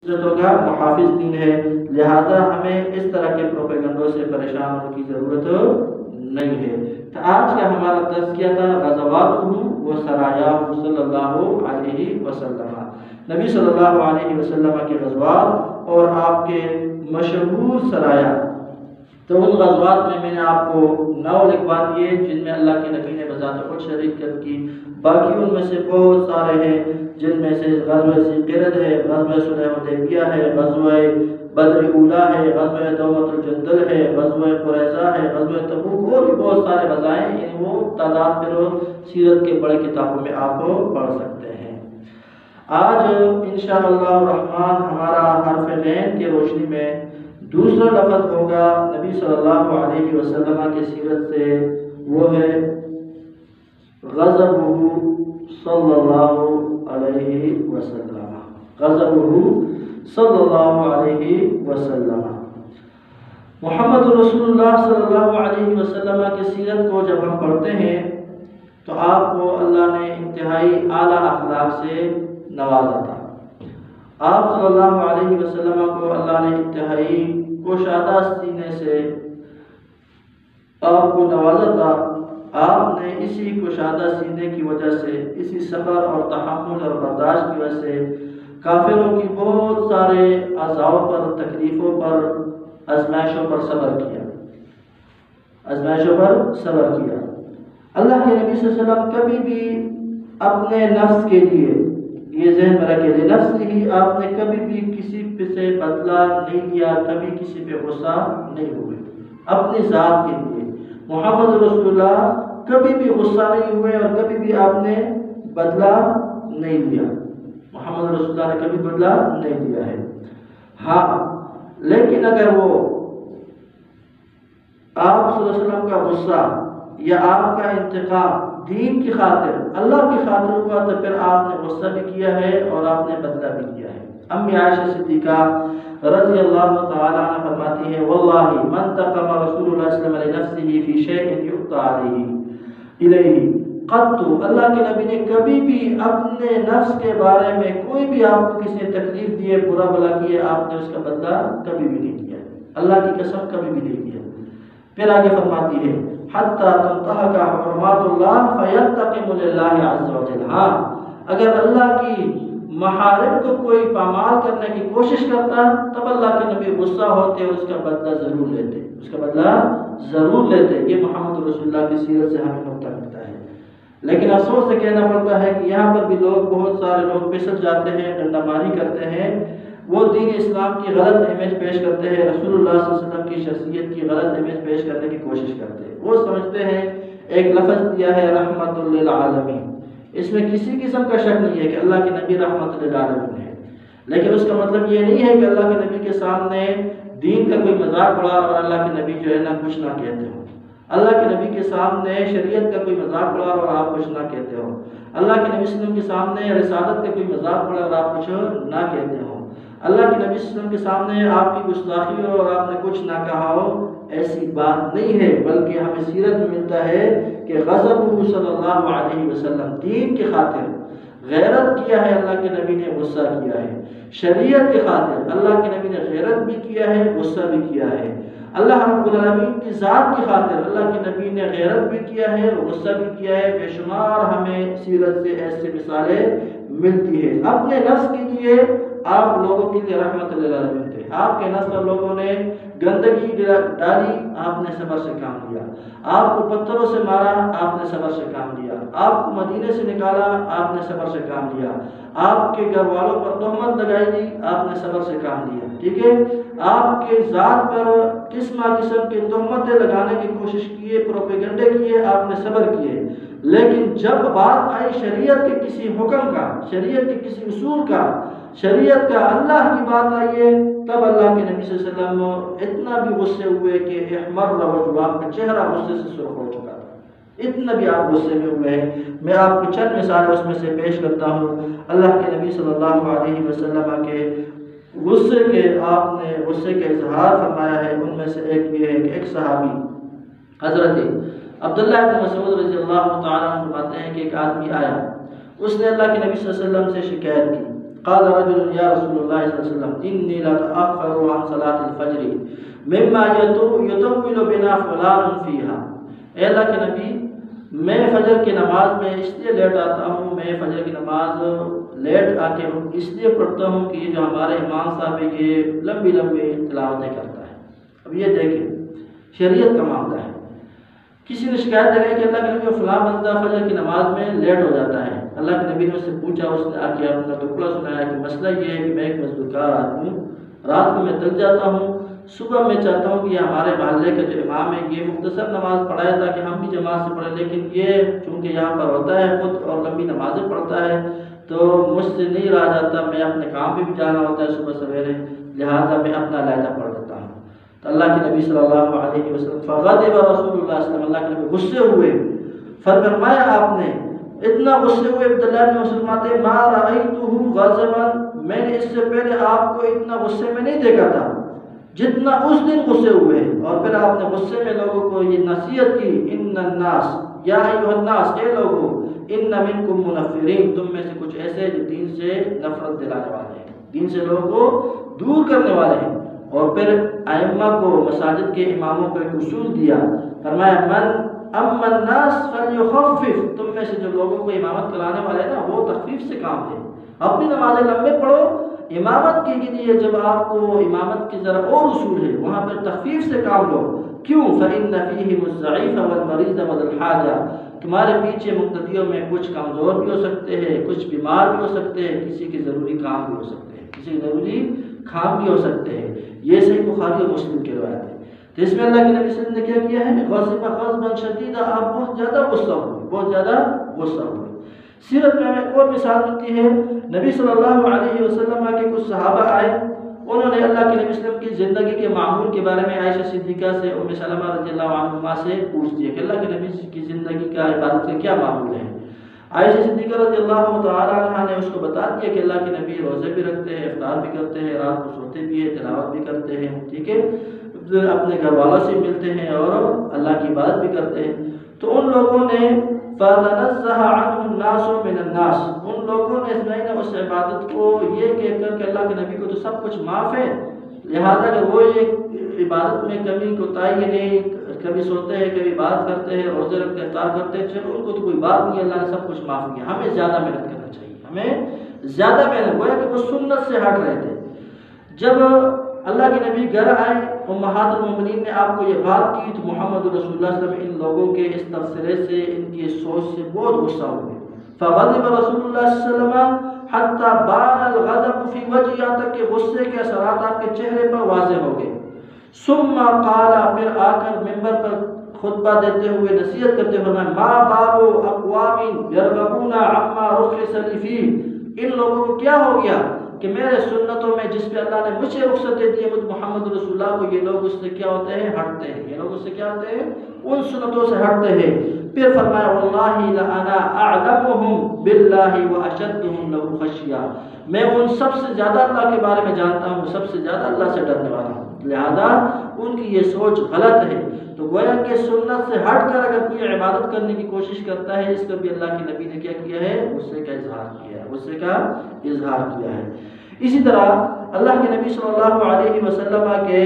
ہوگا محافظ دین ہے، لہذا ہمیں اس طرح کے پروپیگنڈوں سے پریشان ہونے کی ضرورت نہیں ہے۔ تو آج کا ہمارا تذکیہ تھا غزوات و سرایا صلی اللہ علیہ وسلم، نبی صلی اللہ علیہ وسلم کے غزوات اور آپ کے مشہور سرایا۔ تو ان غزوات میں نے آپ کو 9 لکھوا دیے جن میں اللہ کے نبی نے بذات خود شریکت کی، باقی ان میں سے بہت سارے ہیں جن میں سے غزوہ ذیقرد ہے، غزوہ صلح حدیبیہ ہے، غزوہ بدر اولیٰ ہے، غزوہ دومۃ الجندل ہے، غزوہ قریظہ ہے، غزوہ تبوک، اور بھی بہت سارے غزائیں، یعنی وہ تعداد پھر سیرت کے بڑے کتابوں میں آپ پڑھ سکتے ہیں۔ آج انشاءاللہ الرحمن ہمارا حرف غین کی روشنی میں دوسرا لفظ ہوگا نبی صلی اللہ علیہ وسلم کی سیرت سے، وہ ہے غضبہ صلی اللہ علیہ وسلم، غضبہ صلی اللہ علیہ وسلم۔ محمد رسول اللہ صلی اللہ علیہ وسلم کی سیرت کو جب ہم پڑھتے ہیں تو آپ کو اللہ نے انتہائی اعلیٰ اخلاق سے نوازا تھا۔ آپ صلی اللہ علیہ وسلم کو اللہ نے انتہائی کشادہ سینے سے آپ کو نوازا تھا۔ آپ نے اسی کشادہ سینے کی وجہ سے، اسی صبر اور تحمل اور برداشت کی وجہ سے کافروں کی بہت سارے عذابوں پر، تکلیفوں پر، آزمائشوں پر صبر کیا، آزمائشوں پر صبر کیا۔ اللہ کے نبی صلی اللہ علیہ وسلم کبھی بھی اپنے نفس کے لیے، یہ ذہن میں رکھے، نفس ہی آپ نے کبھی بھی کسی سے بدلہ نہیں لیا، کبھی کسی پہ غصہ نہیں ہوئے، اپنی ذات کے لیے محمد رسول اللہ کبھی بھی غصہ نہیں ہوئے اور کبھی بھی آپ نے بدلہ نہیں لیا، محمد رسول اللہ نے کبھی بدلہ نہیں لیا ہے۔ ہاں، لیکن اگر وہ آپ صلی اللہ علیہ وسلم کا غصہ یا آپ کا انتقام دین کی خاطر، اللہ کی خاطر ہوا تو پھر آپ نے غصہ بھی کیا ہے اور آپ نے بدلہ بھی کیا ہے۔ امی عائشہ صدیقہ رضی اللہ تعالی عنہ فرماتی ہے، واللہ من تقم رسول اللہ صلی اللہ علیہ وسلم لنفسه فی شیء یقطع علیہ الیہ قط، اللہ کے نبی نے کبھی بھی اپنے نفس کے بارے میں کوئی بھی آپ کو کسی نے تکلیف دی ہے، برا بلا کیا، آپ نے اس کا بدلہ کبھی بھی نہیں لیا، اللہ کی قسم کبھی بھی نہیں لیا۔ پھر آگے فرماتی ہے حتی تنتہک حرمات اللہ فینتقم للہ عز وجل، ہاں اگر اللہ کی محارم کو کوئی پامال کرنے کی کوشش کرتا تب اللہ کے نبی غصہ ہوتے اور اس کا بدلہ ضرور لیتے، اس کا بدلہ ضرور لیتے۔ یہ محمد رسول اللہ کی سیرت سے ہمیں نقطہ ملتا ہے۔ لیکن افسوس سے کہنا پڑتا ہے کہ یہاں پر بھی لوگ، بہت سارے لوگ پھسل جاتے ہیں، ڈنڈا ماری کرتے ہیں، وہ دین اسلام کی غلط امیج پیش کرتے ہیں، رسول اللہ صلی اللہ علیہ وسلم کی شخصیت کی غلط امیج پیش کرنے کی کوشش کرتے ہیں۔ وہ سمجھتے ہیں ایک لفظ دیا ہے رحمت للعالمین، اس میں کسی قسم کا شک نہیں ہے کہ اللہ کے نبی رحمت للعالمین ہے، لیکن اس کا مطلب یہ نہیں ہے کہ اللہ کے نبی کے سامنے دین کا کوئی مذاق اڑا اور اللہ کے نبی جو ہے نا کچھ نہ کہتے ہو، اللہ کے نبی کے سامنے شریعت کا کوئی مذاق اڑا اور آپ کچھ نہ کہتے ہو، اللہ کے نبی صلی اللہ علیہ وسلم کے سامنے رسالت کا کوئی مذاق اڑا اور آپ کچھ نہ کہتے ہو، اللہ کے نبی صلی اللہ علیہ وسلم کے سامنے آپ کی گستاخی ہو اور آپ نے کچھ نہ کہا ہو، ایسی بات نہیں ہے، بلکہ ہمیں سیرت میں ملتا ہے کہ غضبہ صلی اللہ علیہ وسلم، دین کی خاطر غیرت کیا ہے، اللہ کے نبی نے غصہ کیا ہے، شریعت کی خاطر اللہ کے نبی نے غیرت بھی کیا ہے، غصہ بھی کیا ہے، اللہ رب العالمین کی ذات کی خاطر اللہ کے نبی نے غیرت بھی کیا ہے، غصہ بھی کیا ہے۔ بے شمار ہمیں سیرت سے ایسی مثالیں ملتی ہے۔ اپنے نفس کے لیے آپ لوگوں کے لیے رحمت للعالمین تھے، آپ کے نفس پر لوگوں نے گندگی ڈالی، آپ نے صبر سے کام لیا، آپ کو پتھروں سے مارا، آپ نے صبر سے کام لیا، آپ کو مدینے سے نکالا، آپ نے صبر سے کام لیا، آپ کے گھر والوں پر تہمت لگائی گئی، آپ نے صبر سے کام لیا، ٹھیک ہے، آپ کے ذات پر قسم کی تہمتیں لگانے کی کوشش کیے، پروپیگنڈے کیے، آپ نے صبر کیے، لیکن جب بات آئی شریعت کے کسی حکم کا، شریعت کے کسی اصول کا، شریعت کا، اللہ کی بات آئی ہے، تب اللہ کے نبی صلی اللہ علیہ وسلم اتنا بھی غصے ہوئے کہ احمر وجہ، آپ کا چہرہ غصے سے سرخ ہو چکا تھا، اتنا بھی آپ غصے میں ہوئے ہیں۔ میں آپ کو چند مثالیں اس میں سے پیش کرتا ہوں۔ اللہ کے نبی صلی اللہ علیہ وسلم کے غصے کے، آپ نے غصے کا اظہار فرمایا ہے، ان میں سے ایک یہ ہے کہ ایک صحابی حضرت عبداللہ بن مسعود رضی اللہ تعالیٰ عنہ فرماتے ہیں کہ ایک آدمی آیا، اس نے اللہ کے نبی صلی اللہ علیہ وسلم سے شکایت کی قال رجل یا رسول اللہ صلی اللہ علیہ وسلم انی لاتأخر عن صلاة الفجر مما یطول بنا فلان فیہا، اے اللہ کے نبی میں فجر کی نماز میں اس لیے لیٹ آتا ہوں، میں فجر کی نماز لیٹ آ کے اس لیے پڑھتا ہوں کہ یہ جو ہمارے امام صاحب ہے یہ لمبی لمبی تلاوتیں کرتا ہے۔ اب یہ دیکھیں شریعت کا معاملہ ہے، کسی نے شکایت لگائی کہ اللہ کے نبی فلاں بندہ فجر کی نماز میں لیٹ ہو جاتا ہے، اللہ کے نبی نے اس سے پوچھا، اس نے آ کے اپنا ٹکڑا سنایا کہ مسئلہ یہ ہے کہ میں ایک مزدورکار آدمی ہوں، رات کو میں تھک جاتا ہوں، صبح میں چاہتا ہوں کہ یہ ہمارے محلے کا جو امام ہے یہ مختصر نماز پڑھائے تاکہ ہم بھی جماعت سے پڑھیں، لیکن یہ چونکہ یہاں پر ہوتا ہے خود اور لمبی نمازیں پڑھتا ہے تو مجھ سے نہیں رہا جاتا، میں اپنے کام پہ بھی جانا ہوتا ہے صبح سویرے، لہٰذا میں اپنا علیحدہ پڑھ لیتا ہوں۔ تو اللہ کے نبی صلی اللہ علیہ وسلم فغضب رسول اللہ صلی اللہ علیہ وسلم، اللہ کے نبی غصے ہوئے، فرمایا آپ نے اتنا غصے ہوئے، عبداللہ بن مسعود فرماتے ما رأیتہ غضبا، میں نے اس سے پہلے آپ کو اتنا غصے میں نہیں دیکھا تھا جتنا اس دن غصے ہوئے، اور پھر آپ نے غصے میں لوگوں کو یہ نصیحت کی، ان الناس یا ایھا الناس، اے لوگو ان منکم منفرین، تم میں سے کچھ ایسے جو دین سے نفرت دلانے والے ہیں، دین سے لوگوں کو دور کرنے والے ہیں، اور پھر ائمہ کو مساجد کے اماموں کو ایک اصول دیا، فرمایا من اما الناس فلیخفف، تم میں سے جو لوگوں کو امامت کرانے والے نا وہ تخفیف سے کام لیں، اپنی نمازیں لمبے پڑھو، امامت کے لیے جب آپ کو امامت کی ذرا اور اصول ہے وہاں پر تخفیف سے کام لو، کیوں؟ فإن فیہم الضعیف والمریض وذا الحاجہ، تمہارے پیچھے مقتدیوں میں کچھ کمزور بھی ہو سکتے ہیں، کچھ بیمار بھی ہو سکتے ہیں، کسی کے ضروری کام بھی ہو سکتے ہیں، کسی کے ضروری کام بھی ہو سکتے ہیں، یہ صحیح بخاری اور مسلم کی روایت ہے۔ تو اس میں اللہ کے نبی صلی اللہ علیہ وسلم نے کیا کیا ہے، غضب غضبا شدیدا، آپ بہت زیادہ غصہ ہوئے، بہت زیادہ غصہ ہوئے۔ سیرت میں ہمیں اور مثال ملتی ہے، نبی صلی اللہ علیہ وسلم کے کچھ صحابہ آئے، انہوں نے اللہ کے نبی صلی اللہ علیہ وسلم کی زندگی کے معمول کے بارے میں عائشہ صدیقہ سے، ام سلمہ رضی اللہ عنہما سے پوچھ دیا کہ اللہ کے نبی کی زندگی کا عبادت کا کیا معمول ہے۔ عائشہ صدیقہ رضی اللہ تعالی عنہا نے اس کو بتا دیا کہ اللہ کے نبی روزے بھی رکھتے ہیں، افطار بھی کرتے ہیں، رات کو سوتے بھی ہیں، تلاوت بھی کرتے ہیں، ٹھیک ہے، اپنے گھر والوں سے ملتے ہیں اور اللہ کی عبادت بھی کرتے ہیں۔ تو ان لوگوں نے فَتَنَزَّهَ عَنْهُ النَّاسُ مِنَ النَّاسِ، ان لوگوں نے اس عبادت کو یہ کہہ کر کہ اللہ کے نبی کو تو سب کچھ معاف ہے، لہذا اگر وہ یہ عبادت میں کمی کوتاہی نہیں، کبھی سوتے ہیں، کبھی بات کرتے ہیں، روزے رکھتے ہیں، افطار کرتے ہیں، چلو ان کو تو کوئی بات نہیں، اللہ نے سب کچھ معاف کیا، ہمیں زیادہ محنت کرنا چاہیے، ہمیں زیادہ محنت، گویا کہ وہ سنت سے ہٹ رہے تھے۔ جب اللہ کے نبی گھر آئے، امہات المومنین نے آپ کو یہ بات کی تو محمد رسول اللہ صلی اللہ علیہ وسلم ان لوگوں کے اس تبصرے سے، ان کی سوچ سے بہت غصہ ہوئے۔ فغضب رسول اللہ صلی اللہ علیہ وسلم حتی بان الغضب فی وجہ، یہاں تک کہ غصے کے اثرات آپ کے چہرے پر واضح ہو گئے۔ ثم قال، پھر آ کر ممبر پر خطبہ دیتے ہوئے نصیحت کرتے ہوئے فرمایا ما بال اقوام یرغبون عما رخص لی فیہ، ان لوگوں کو کیا ہو گیا کہ میرے سنتوں میں جس پہ اللہ نے مجھے رخصتیں دی ہے، مجھ محمد رسول اللہ کو، یہ لوگ اس سے کیا ہوتے ہیں، ہٹتے ہیں، یہ لوگ اس سے کیا ہوتے ہیں، ان سنتوں سے ہٹتے ہیں۔ پھر فرمایا واللہ لأنا اعلمهم باللہ واشدهم له خشیہ، میں ان سب سے زیادہ اللہ کے بارے میں جانتا ہوں، سب سے زیادہ اللہ سے ڈرنے والا ہوں، لہذا ان کی یہ سوچ غلط ہے۔ تو گویا کہ سنت سے ہٹ کر اگر کوئی عبادت کرنے کی کوشش کرتا ہے، اس پر بھی اللہ کے نبی نے کیا کیا ہے، غصے کا اظہار کیا ہے، غصے کا اظہار کیا ہے۔ اسی طرح اللہ کے نبی صلی اللہ علیہ وسلم کے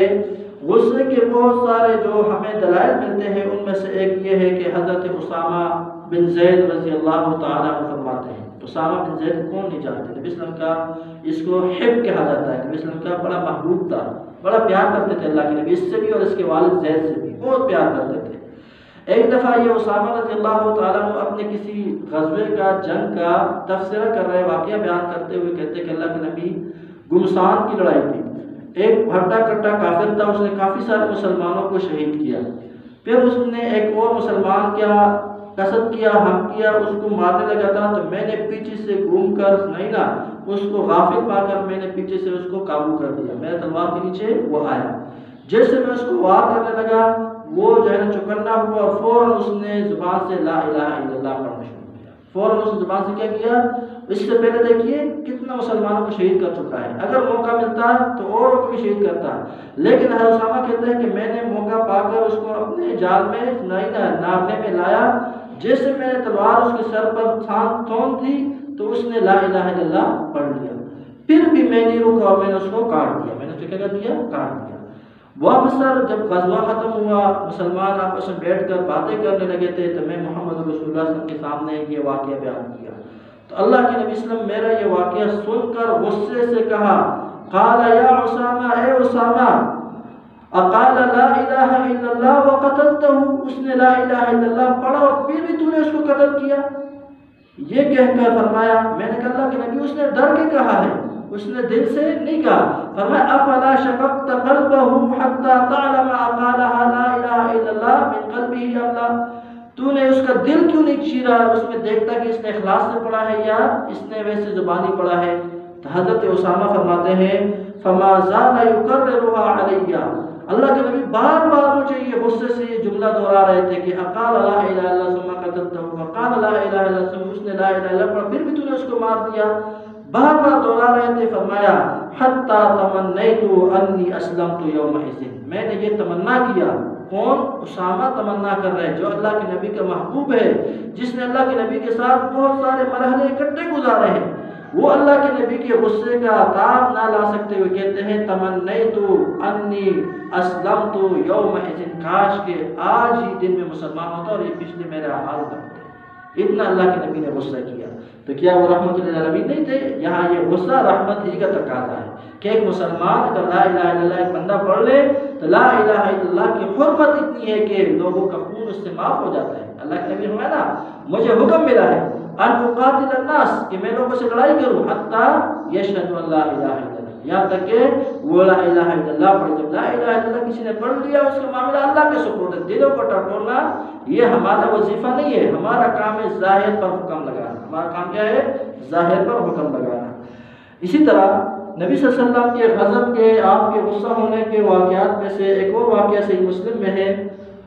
غصے کے بہت سارے جو ہمیں دلائل ملتے ہیں، ان میں سے ایک یہ ہے کہ حضرت اسامہ بن زید رضی اللہ تعالیٰ عنہ فرماتے ہیں، اسامہ بن زید کون نہیں جانتے، نبی صلی اللہ علیہ وسلم کا اس کو حب کہا جاتا ہے، نبی صلی اللہ علیہ وسلم کا بڑا محبوب تھا، بڑا پیار کرتے تھے اللہ کے نبی اس سے بھی اور اس کے والد زید سے بھی بہت پیار کرتے تھے۔ ایک دفعہ یہ اسامہ رضی اللہ تعالیٰ عنہ اپنے کسی غزوے کا، جنگ کا تبصرہ کر رہے، واقعہ بیان کرتے ہوئے کہتے کہ اللہ کے نبی گمسان کی لڑائی تھی، ایک بھٹا کٹا کافر تھا، اس نے کافی سارے مسلمانوں کو شہید کیا، پھر اس نے ایک اور مسلمان کیا قصد کیا، ہم کیا، اس کو مارنے لگا تھا، تو میں نے پیچھے سے گھوم کر نہیں نا اس کو غافل پا کر میں نے پیچھے سے اس کو قابو کر دیا، میرے تلوار کے نیچے وہ آیا، جیسے میں اس کو وار کرنے لگا وہ جو ہے نا چکنا ہوا، فوراً اس نے زبان سے لا الہ الا اللہ پڑھنا شروع کیا، فوراً اس نے زبان سے کیا کیا، اس سے پہلے دیکھیے کتنا مسلمانوں کو شہید کر چکا ہے، اگر موقع ملتا تو اوروں کو بھی شہید کرتا، لیکن حضرت اسامہ کہتے ہیں کہ میں نے موقع پا کر اس کو اپنے جال میں نارنے میں لایا، جیسے میں نے تلوار اس کے سر پر تھون دی تو اس نے لا الہ الا اللہ پڑھ لیا، پھر بھی میں نہیں رکا اور میں نے اس کو کاٹ دیا، میں نے اس کو کیا کر دیا؟ کاٹ دیا۔ واپس جب غزوہ ختم ہوا، مسلمان آپس میں بیٹھ کر باتیں کرنے لگے تھے، تو میں محمد رسول اللہ صلی اللہ علیہ وسلم کے سامنے یہ واقعہ بیان کیا، تو اللہ کے نبی صلی اللہ علیہ وسلم میرا یہ واقعہ سن کر غصے سے کہا، قال یا اسامہ، اے اسامہ، اقال لا الہ الا اللہ وقتلتہ، اس نے لا الہ الا اللہ پڑھا اور پھر بھی تو نے اس کو قتل کیا؟ یہ کہہ کر فرمایا، میں نے کہا اللہ کے نبی اس نے ڈر کے کہا ہے، اس نے دل سے نہیں کہا۔ فرمایا افلا شققت قلبہ حتی تعلم اقالها لا الہ الا اللہ من قلبہ ام لا، تو نے اس کا دل کیوں نہیں چیرا، اس میں دیکھتا کہ اس نے اخلاص سے پڑھا ہے یا اس نے ویسے زبانی پڑھا ہے؟ تو حضرت اسامہ فرماتے ہیں فما زال یکررها علی، اللہ کے نبی بار بار مجھے یہ غصے سے یہ جملہ دہرا رہے تھے کہ اقال لا الہ الا اللہ ثم قتلتہ، وقال لا الہ الا اللہ ثم، اس نے لا الہ الا اللہ پڑھا پھر بھی تو نے اس کو مار دیا، بار بار دہرا رہے تھے۔ فرمایا حتی تمنیت انی اسلمت یومئذ، میں نے یہ تمنا کیا، کون؟ اسامہ تمنا کر رہے جو اللہ کے نبی کا محبوب ہے، جس نے اللہ کے نبی کے ساتھ بہت سارے مرحلے اکٹھے گزارے ہیں، وہ اللہ کے نبی کے غصے کا تاب نہ لا سکتے ہوئے کہتے ہیں تمنیت انی اسلمت یومئذ، کاش کہ آج ہی دن میں مسلمان ہوتا اور یہ پچھلے میرے اعمال کرتے۔ اتنا اللہ کے نبی نے غصہ کیا، تو کیا وہ رحمت للعالمین نہیں تھے؟ یہاں یہ غصہ رحمت ہی کا تقاضا ہے کہ ایک مسلمان اگر لا الہ الا اللہ ایک بندہ پڑھ لے تو لا الہ الا اللہ کی حرمت اتنی ہے کہ لوگوں کا خون اس سے معاف ہو جاتا ہے۔ اللہ کے نبی نے نا مجھے حکم ملا ہے ان اقاتل الناس، کہ میں لوگوں سے لڑائی کروں، حتی یشہدوا ان لا الہ الا اللہ، یہاں تک کہ وہ لا الہ الا اللہ پڑھے۔ جب لا الہ الا اللہ کسی نے پڑھ لیا اس کا معاملہ اللہ کے سپرد ہے، دلوں کو ٹٹولنا یہ ہمارا وظیفہ نہیں ہے، ہمارا کام ہے ظاہر پر حکم لگانا، ہمارا کام کیا ہے؟ ظاہر پر حکم لگانا۔ اسی طرح نبی صلی اللہ علیہ وسلم کے غضب کے، آپ کے غصہ ہونے کے واقعات میں سے ایک اور واقعہ صحیح مسلم میں ہے،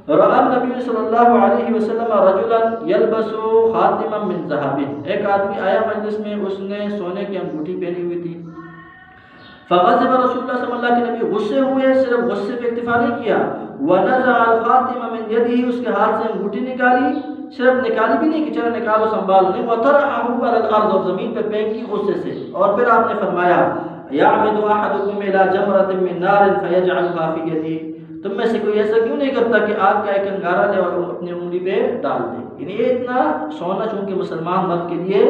رأى النبی صلی اللہ علیہ وسلم رجلا یلبس خاتما من ذهب، ایک آدمی آیا مجلس میں، اس نے سونے کی انگوٹھی پہنی ہوئی تھی، فغضب رسول اللہ صلی اللہ کے نبی غصے ہوئے، صرف غصے پہ اکتفا نہیں کیا، ونزع الخاتم من یده، اس کے ہاتھ سے انگوٹھی نکالی، صرف نکالی بھی نہیں کہ چلو نکالو سنبھالو نہیں، وطرحه على الارض، اور زمین پہ پھینکی غصے سے، اور پھر آپ نے فرمایا یعمد احدکم الى جمرۃ من نار فیجعلها فی یدہ، تم میں سے کوئی ایسا کیوں نہیں کرتا کہ آگ کا ایک انگارہ لے اور اپنی انگلی پہ ڈال دے؟ یعنی یہ اتنا سونا چونکہ مسلمان مرد کے لیے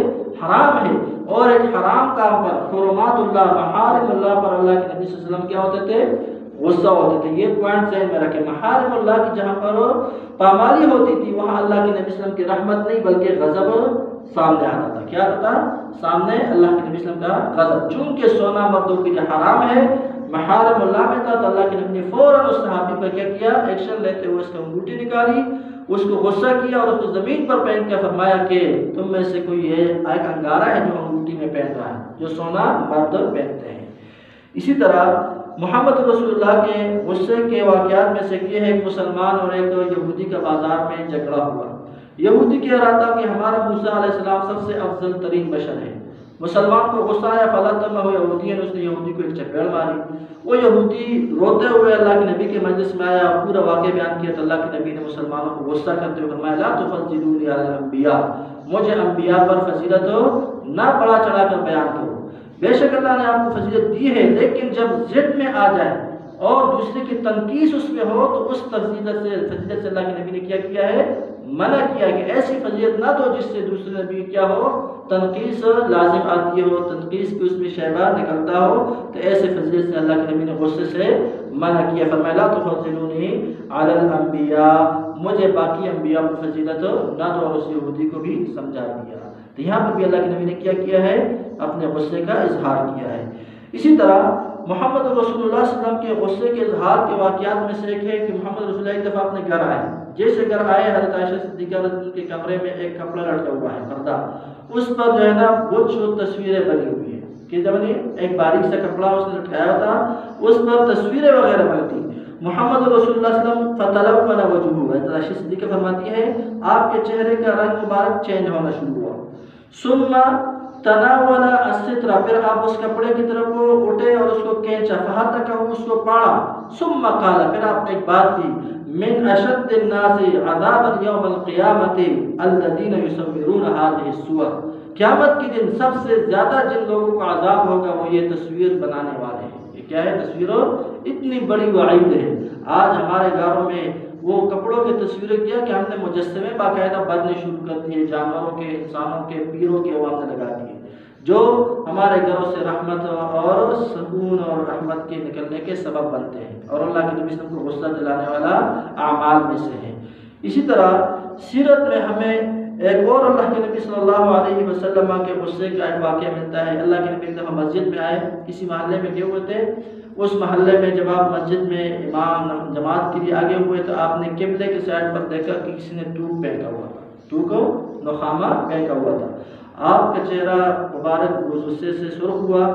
حرام ہے، اور ایک حرام کام پر، حرمات اللہ، محارم اللہ پر اللہ کے نبی صلی اللہ علیہ وسلم کیا ہوتے تھے؟ غصہ ہوتے تھے۔ یہ پوائنٹ ذہن میں رکھیں، محارم اللہ کی جہاں پر پامالی ہوتی تھی وہاں اللہ کے نبی صلی اللہ علیہ وسلم کی رحمت نہیں بلکہ غضب سامنے آتا تھا۔ کیا آتا تھا سامنے؟ اللہ کے نبی صلی اللہ علیہ وسلم کا غضب، چونکہ سونا مردوں کے لیے حرام ہے، محارم اللہ میں تھا، تو اللہ کے نبی نے فوراً اس صحابی پر کیا کیا؟ ایکشن لیتے ہوئے اس کا انگوٹھی نکالی، اس کو غصہ کیا اور اس کو زمین پر پہن کے فرمایا کہ تم میں سے کوئی یہ ایک انگارہ ہے جو انگوٹھی میں پہن رہا ہے، جو سونا مرد پہنتے ہیں۔ اسی طرح محمد رسول اللہ کے غصے کے واقعات میں سے یہ ہے کہ مسلمان اور ایک یہودی کا بازار میں جھگڑا ہوا۔ یہودی کہہ رہا تھا کہ ہمارا موسیٰ علیہ السلام سب سے افضل ترین بشر ہے، مسلمان کو غصہ آیا، فلطمہ یہودی نے، اس نے یہودی کو ایک چپیڑ ماری، وہ یہودی روتے ہوئے اللہ کے نبی کے مجلس میں آیا، پورا واقعہ بیان کیا، تو اللہ کے نبی نے مسلمانوں کو غصہ کرتے ہوئے فرمایا لا تفضلونی علی الانبیاء، مجھے انبیاء پر فضیلت نہ بڑا چڑھا کر بیان کرو، بے شک اللہ نے آپ کو فضیلت دی ہے، لیکن جب ضد میں آ جائے اور دوسرے کی تنقیص اس میں ہو تو اس فضیلت سے اللہ کے نبی نے کیا ہے؟ منع کیا کہ ایسی فضیلت نہ دو جس سے دوسرے نبی کیا ہو؟ تنقیص لازم آتی ہو، تنقیص کی اس میں شیبہ نکلتا ہو، تو ایسے فضیلت سے اللہ کے نبی نے غصے سے منع کیا، فرمایا لا تفضلونی علی الانبیاء، مجھے باقی انبیاء کو فضیلت نہ دو، اور اس یہودی کو بھی سمجھا دیا۔ تو یہاں پر بھی اللہ کے نبی نے کیا ہے؟ اپنے غصے کا اظہار کیا ہے۔ اسی طرح محمد رسول اللہ صلی اللہ علیہ وسلم کے غصے کے اظہار کے واقعات میں سے ایک ہے کہ محمد رسول اللہ ایک دفعہ اپنے گھر آئے، جیسے گھر آئے حضرت عائشہ صدیقہ رضی اللہ عنہا کے کمرے میں ایک کپڑا لٹکا ہوا ہے، پردہ، اس پر جو ہے نا بت و تصویریں بنی ہوئی ہیں، کہ جب ایک باریک سا کپڑا اس نے لٹکایا تھا، اس پر تصویریں وغیرہ بنی تھی۔ محمد رسول اللہ صلی اللہ علیہ وسلم فتلون وجهه، حضرت عائشہ صدیقہ فرماتی ہے آپ کے چہرے کا رنگ مبارک چینج ہونا شروع ہوا، ثم تناول الستر، پھر آپ اس کپڑے کی طرف اٹھے اور اس کو کھینچا، فہتکہ اس کو پاڑا، ثم قال، پھر آپ نے ایک بات کی، من اشد الناس عذابا یوم القیامت الذین یصورون هذه الصور، قیامت کے دن سب سے زیادہ جن لوگوں کو عذاب ہوگا وہ یہ تصویر بنانے والے ہیں۔ یہ کیا ہے؟ تصویروں، اتنی بڑی وعید ہے۔ آج ہمارے گھروں میں وہ کپڑوں کی تصویریں کیا کہ ہم نے مجسمے باقاعدہ بننے شروع کر دیے، جانوروں کے، انسانوں کے، پیروں کے، وہ ہم نے لگا دیے، جو ہمارے گھروں سے رحمت اور سکون اور رحمت کے نکلنے کے سبب بنتے ہیں اور اللہ کے نبی صلی اللہ علیہ وسلم کو غصہ دلانے والا اعمال میں سے ہیں۔ اسی طرح سیرت میں ہمیں ایک اور اللہ کے نبی صلی اللہ علیہ وسلم کے غصے کا ایک واقعہ ملتا ہے۔ اللہ کے نبی ایک دفعہ مسجد میں آئے، کسی محلے میں گئے ہوئے تھے، اس محلے میں جب آپ مسجد میں امام جماعت کے لیے آگے ہوئے تو آپ نے قبلے کے سائڈ پر دیکھا کہ کسی نے ٹوک پہنا ہوا تھا، ٹوک نخامہ پہنا ہوا تھا۔ آپ کا چہرہ مبارک غصے سے سرخ ہوا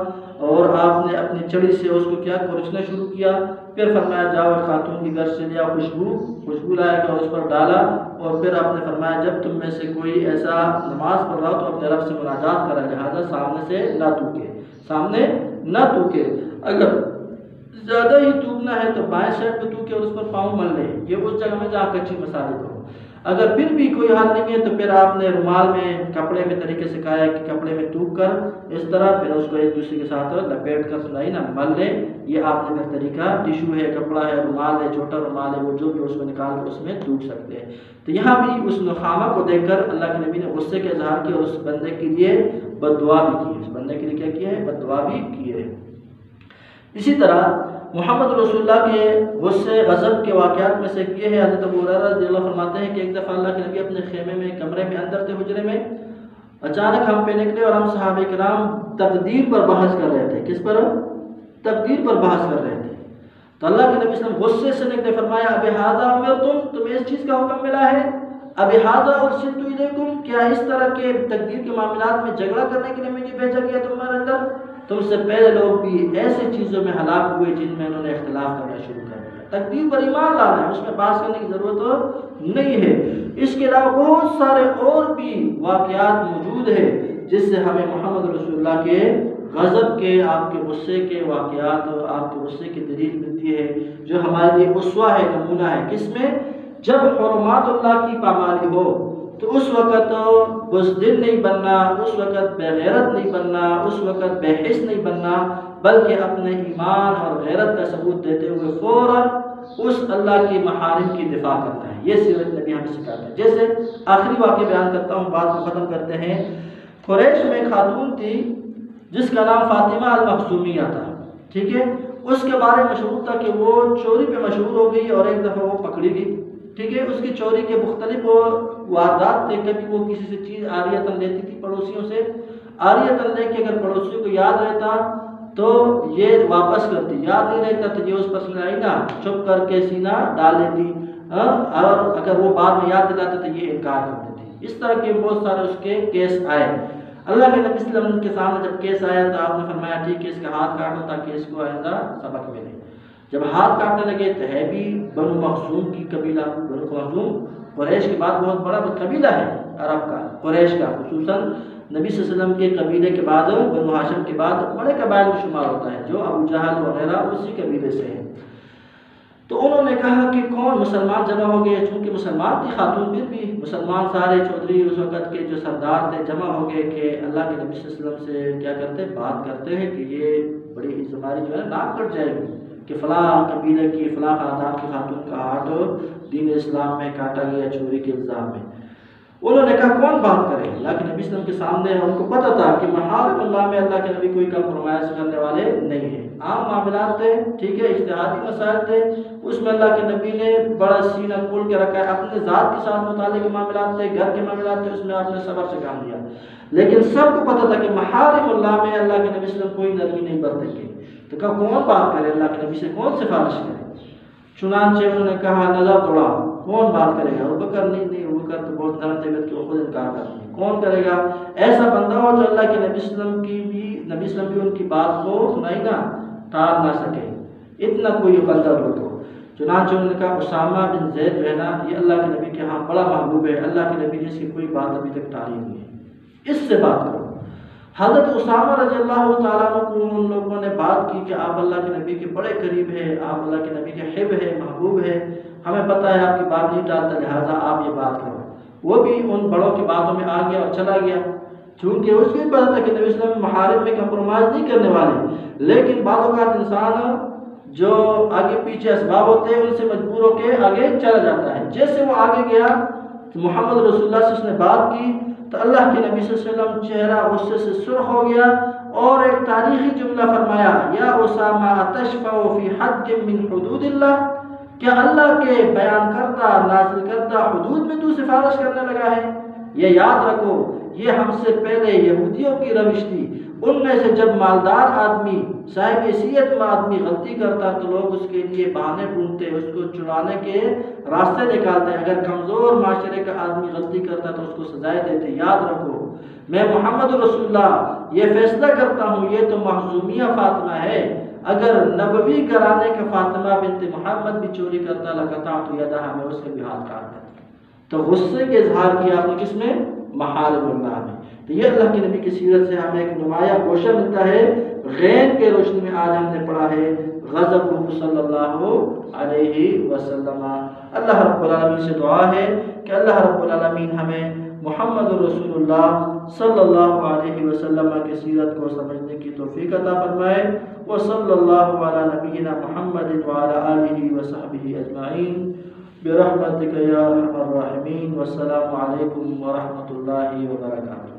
اور آپ نے اپنی چڑی سے اس کو کیا کھرچنا شروع کیا، پھر فرمایا جاؤ خاتون کی گھر سے لیا خوشبو لایا اور اس پر ڈالا، اور پھر آپ نے فرمایا جب تم میں سے کوئی ایسا نماز پڑھ رہا ہو تو اپنے رب سے مناجات کرا، لہٰذا سامنے سے نہ تھوکے، سامنے نہ تھوکے۔ اگر زیادہ ہی تھوکنا ہے تو بائیں سائڈ پہ تھوکے اور اس پر پاؤں مل لے، یہ اس جگہ میں جہاں کچی مساجد ہو۔ اگر پھر بھی کوئی حال نہیں ہے تو پھر آپ نے رومال میں کپڑے میں طریقے سے کہا ہے کہ کپڑے میں تھوک کر اس طرح پھر اس کو ایک دوسرے کے ساتھ لپیٹ کر سنائی نا مل لے، یہ آپ نے پھر طریقہ، ٹیشو ہے، کپڑا ہے، رومال ہے، چھوٹا رومال ہے، وہ جو بھی اس کو نکال کر اس میں تھوک سکتے ہیں۔ تو یہاں بھی اس نخامہ کو دیکھ کر اللہ کے نبی نے غصے کا اظہار کیا اور اس بندے کے لیے بد دعا بھی کی، اس بندے کے لیے کیا کیا ہے؟ بد دعا بھی کی ہے۔ اسی طرح محمد رسول اللہ کے غصے غضب کے واقعات میں سے یہ ہے، حضرت ابو ہریرہ رضی اللہ فرماتے ہیں کہ ایک دفعہ اللہ کے نبی اپنے خیمے میں، کمرے میں اندر تھے، حجرے میں، اچانک ہم پہ نکلے اور ہم صحابہ کرام تقدیر پر بحث کر رہے تھے۔ کس پر؟ تقدیر پر بحث کر رہے تھے۔ تو اللہ کے نبی صلی اللہ علیہ وسلم غصے سے نکلے، فرمایا اب ھذا امرتم، تمہیں اس چیز کا حکم ملا ہے؟ اب ھذا ارسلت الیکم، کیا اس طرح کے تقدیر کے معاملات میں جھگڑا کرنے کے لیے مجھے بھیجا گیا تمہارے اندر؟ تم سے پہلے لوگ بھی ایسی چیزوں میں ہلاک ہوئے جن میں انہوں نے اختلاف کرنا شروع کر دیا۔ تقدیر پر ایمان لانا ہے، اس میں بحث کرنے کی ضرورت نہیں ہے۔ اس کے علاوہ بہت سارے اور بھی واقعات موجود ہیں جس سے ہمیں محمد رسول اللہ کے غضب کے، آپ کے غصے کے واقعات اور آپ کے غصے کی دلیل ملتی ہے، جو ہمارے لیے اسوہ ہے، نمونہ ہے۔ کس میں؟ جب حرمات اللہ کی پامالی ہو تو اس وقت بزدل نہیں بننا، اس وقت بے غیرت نہیں بننا، اس وقت بے حس نہیں بننا، بلکہ اپنے ایمان اور غیرت کا ثبوت دیتے ہوئے فوراً اس اللہ کی محارم کی دفاع کرنا ہے۔ یہ سیرت نبی ہمیں سکھاتا ہے۔ جیسے آخری واقعہ بیان کرتا ہوں، بات کو ختم کرتے ہیں۔ قریش میں ایک خاتون تھی جس کا نام فاطمہ المخزومیہ تھا، ٹھیک ہے؟ اس کے بارے میں مشہور تھا کہ وہ چوری پہ مشہور ہو گئی اور ایک دفعہ وہ پکڑی گئی، ٹھیک ہے؟ اس کی چوری کے مختلف واردات تھے، کبھی وہ کسی سے چیز عاریتاً لیتی تھی پڑوسیوں سے، عاریتاً لے کے اگر پڑوسیوں کو یاد رہتا تو یہ واپس کرتی، یاد نہیں رہتا تو یہ اس پر سنائی نا چھپ کر کے سینہ ڈال لیتی، اور اگر وہ بعد میں یاد دلاتے تو یہ انکار کر دیتی۔ اس طرح کے بہت سارے اس کے کیس آئے۔ اللہ کے نبی صلی اللہ علیہ وسلم کے سامنے جب کیس آیا تو آپ نے فرمایا ٹھیک ہے اس کا ہاتھ کاٹو تاکہ اس کو آئندہ سبق ملے۔ جب ہاتھ کاٹنے لگے تو ہے بھی بنو مخزوم کی قبیلہ، بنو مخزوم قریش کے بعد بہت بڑا قبیلہ ہے عرب کا، قریش کا، خصوصاً نبی صلی اللہ علیہ وسلم کے قبیلے کے بعد بنو ہاشم کے بعد بڑے قبائل میں شمار ہوتا ہے، جو ابو جہل وغیرہ اسی قبیلے سے ہیں۔ تو انہوں نے کہا کہ کون مسلمان جمع ہو گئے، چونکہ مسلمان تھی خاتون، پھر بھی مسلمان سارے چودھری اس وقت کے جو سردار تھے جمع ہو گئے کہ اللہ کے نبی صلی اللہ علیہ وسلم سے کیا کرتے، بات کرتے ہیں کہ یہ بڑی ہماری جو ہے ناک کٹ جائے گی کہ فلاں قبیلے کی، فلاں خاندان کی خاتون کا ہاتھ دین اسلام میں کاٹا گیا چوری کے الزام میں۔ انہوں نے کہا کون بات کرے؟ اللہ کے نبی صلی اللہ علیہ وسلم کے سامنے ان کو پتہ تھا کہ محارم اللہ میں اللہ کے نبی کوئی کمپرومائز کرنے والے نہیں ہیں، عام معاملات تھے، ٹھیک ہے، اجتہادی مسائل تھے، اس میں اللہ کے نبی نے بڑا سینہ کھول کے رکھا ہے۔ اپنے ذات کے ساتھ متعلق معاملات تھے، گھر کے معاملات تھے، اس میں آپ نے صبر سے کام لیا، لیکن سب کو پتہ تھا کہ محارم اللہ میں اللہ کے نبی صلی اللہ علیہ وسلم کوئی نرمی نہیں برتیں گے۔ تو کہا کون بات کرے، اللہ کے نبی سے کون سفارش کرے؟ چنانچہ انہوں نے کہا نظر توڑا، کون بات کرے گا؟ ابوبکر نہیں، ابوبکر تو بہت نرم طبیعت کے، خود انکار کرتے ہیں، کون کرے گا؟ ایسا بندہ ہو جو اللہ کے نبی صلی اللہ علیہ وسلم کی بھی، نبی صلی اللہ علیہ وسلم بھی ان کی بات کو سنائی نہ، ٹال نہ سکے، اتنا کوئی بندہ ہو۔ چنانچہ انہوں نے کہا اسامہ بن زید جو ہے نا یہ اللہ کے نبی کے ہاں بڑا محبوب ہے، اللہ کے نبی نے اس کی کوئی بات ابھی تک ٹالی نہیں ہے، اس سے بات کرو۔ حضرت اسامہ رضی اللہ تعالیٰ عنہ کو ان لوگوں نے بات کی کہ آپ اللہ کے نبی کے بڑے قریب ہیں، آپ اللہ کے نبی کے حب ہے، محبوب ہے، ہمیں پتہ ہے آپ کی بات نہیں ٹالتا، لہٰذا آپ یہ بات کرو۔ وہ بھی ان بڑوں کی باتوں میں آ گیا اور چلا گیا۔ چونکہ اس کی پتہ ہے کہ نبی صلی اللہ علیہ وسلم محارم میں کمپرومائز نہیں کرنے والے، لیکن بعض اوقات انسان جو آگے پیچھے اسباب ہوتے ہیں ان سے مجبور ہو کے آگے چلا جاتا ہے۔ جیسے وہ آگے گیا محمد رسول اللہ سے اس نے بات کی تو اللہ کے نبی صلی اللہ علیہ وسلم چہرہ غصے سے سرخ ہو گیا اور ایک تاریخی جملہ فرمایا، یا اسامہ اتشفع فی حد من حدود اللہ، کیا اللہ کے بیان کردہ نازل کردہ حدود میں تو سفارش کرنے لگا ہے؟ یہ یاد رکھو، یہ ہم سے پہلے یہودیوں کی روش تھی۔ ان میں سے جب مالدار آدمی، صاحب حیثیت میں آدمی غلطی کرتا تو لوگ اس کے لیے بہانے ڈھونڈتے، اس کو چھڑانے کے راستے نکالتے۔ اگر کمزور معاشرے کا آدمی غلطی کرتا تو اس کو سزائے دیتے۔ یاد رکھو، میں محمد رسول اللہ یہ فیصلہ کرتا ہوں، یہ تو محزومیہ فاطمہ ہے، اگر نبوی گھرانے کا فاطمہ بنت محمد بھی چوری کرتا لقطعت یدہا، میں اس کے بھی ہاتھ کاٹ دیتا۔ تو غصے کے اظہار کیا آپ نے کس میں؟ محارم اللہ میں۔ تو یہ اللہ کے نبی کی سیرت سے ہمیں ایک نمایاں گوشہ ملتا ہے۔ غیب کے روشنی میں آج ہم نے پڑھا ہے غضبہ صلی اللہ علیہ وسلم۔ اللہ رب العالمین سے دعا ہے کہ اللہ رب العالمین ہمیں محمد رسول اللہ صلی اللہ علیہ وسلم کی سیرت کو سمجھنے کی توفیق عطا فرمائے۔ وصلی اللہ علی نبینا محمد وعلی آلہ وصحبہ اجمعین برحمتک یا ارحم الراحمین۔ والسلام علیکم ورحمۃ اللہ وبرکاتہ۔